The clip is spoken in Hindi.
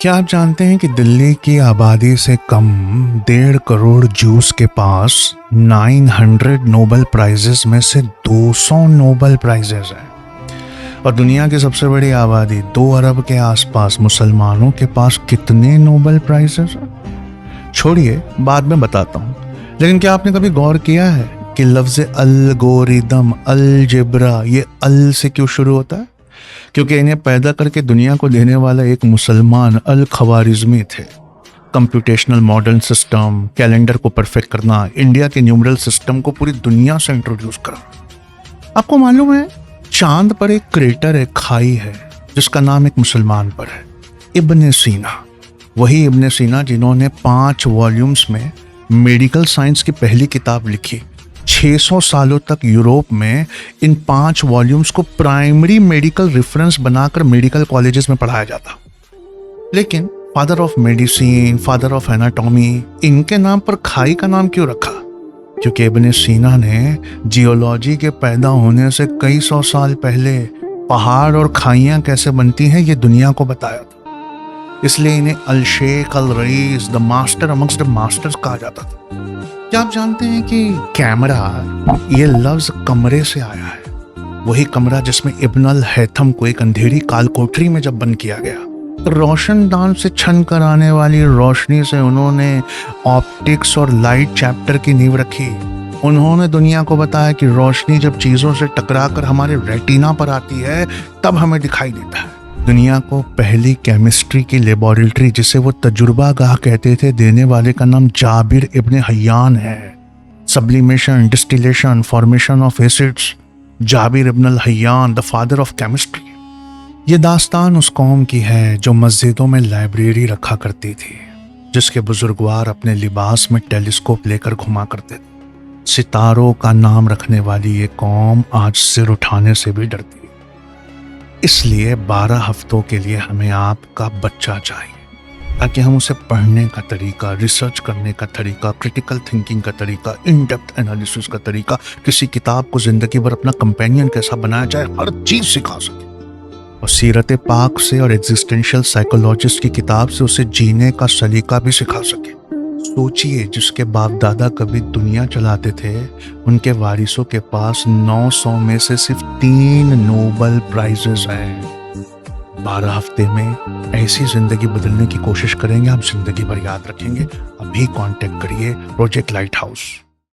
क्या आप जानते हैं कि दिल्ली की आबादी से कम 1.5 करोड़ जूस के पास 900 नोबेल प्राइजेस में से 200 नोबेल प्राइजेस हैं। और दुनिया की सबसे बड़ी आबादी 2 अरब के आसपास मुसलमानों के पास कितने नोबेल प्राइजेस हैं? छोड़िए, बाद में बताता हूँ। लेकिन क्या आपने कभी गौर किया है कि लफ्ज़ अलगोरिदम, अलजेब्रा, ये अल से क्यों शुरू होता है? क्योंकि इन्हें पैदा करके दुनिया को देने वाला एक मुसलमान अल खवारिज़मी थे। कंप्यूटेशनल मॉडर्न सिस्टम, कैलेंडर को परफेक्ट करना, इंडिया के न्यूमरल सिस्टम को पूरी दुनिया से इंट्रोड्यूस करना। आपको मालूम है, चांद पर एक क्रेटर है, खाई है, जिसका नाम एक मुसलमान पर है, इब्ने सीना। वही इब्ने सीना जिन्होंने 5 वॉल्यूम्स में मेडिकल साइंस की पहली किताब लिखी। 600 सालों तक यूरोप में इन 5 वॉल्यूम्स को प्राइमरी मेडिकल रेफरेंस बनाकर मेडिकल कॉलेजेस में पढ़ाया जाता। लेकिन father of medicine, father of anatomy, इनके नाम पर खाई का नाम क्यों रखा? क्योंकि इब्ने सीना ने जियोलॉजी के पैदा होने से कई सौ साल पहले पहाड़ और खाइयां कैसे बनती हैं ये दुनिया को बताया था। इसलिए इन्हें अल शेख, अल रईस, the master amongst the masters कहा जाता था। क्या आप जानते हैं कि कैमरा, ये लफ्ज कमरे से आया है? वही कमरा जिसमें इब्न अल हैथम को एक अंधेरी कालकोठरी में जब बंद किया गया, तो रोशनदान से छन कर आने वाली रोशनी से उन्होंने ऑप्टिक्स और लाइट चैप्टर की नींव रखी। उन्होंने दुनिया को बताया कि रोशनी जब चीजों से टकराकर हमारे रेटिना पर आती है तब हमें दिखाई देता है। दुनिया को पहली केमिस्ट्री की लेबोरेटरी, जिसे वो तजुर्बागाह कहते थे, देने वाले का नाम जाबिर इब्ने हय्यान है। Sublimation, distillation, formation of acids, Jabir ibn al Hayyan, the father of chemistry. ये दास्तान उस कौम की है जो मस्जिदों में लाइब्रेरी रखा करती थी, जिसके बुजुर्गवार अपने लिबास में टेलीस्कोप लेकर घुमा करते थे। सितारों का नाम रखने वाली ये कौम आज सिर उठाने से भी डरती। इसलिए 12 हफ्तों के लिए हमें आपका बच्चा चाहिए, ताकि हम उसे पढ़ने का तरीका, रिसर्च करने का तरीका, क्रिटिकल थिंकिंग का तरीका, इन डेप्थ एनालिसिस का तरीका, किसी किताब को जिंदगी भर अपना कंपेनियन कैसा बनाया जाए, हर चीज सिखा सके। और सीरत पाक से और एग्जिस्टेंशियल साइकोलॉजिस्ट की किताब से उसे जीने का सलीका भी सिखा सके। सोचिए, जिसके बाप दादा कभी दुनिया चलाते थे, उनके वारिसों के पास 900 में से सिर्फ 3 नोबेल प्राइजेस हैं। 12 हफ्ते में ऐसी जिंदगी बदलने की कोशिश करेंगे, आप जिंदगी भर याद रखेंगे। अभी कांटेक्ट करिए प्रोजेक्ट लाइट हाउस।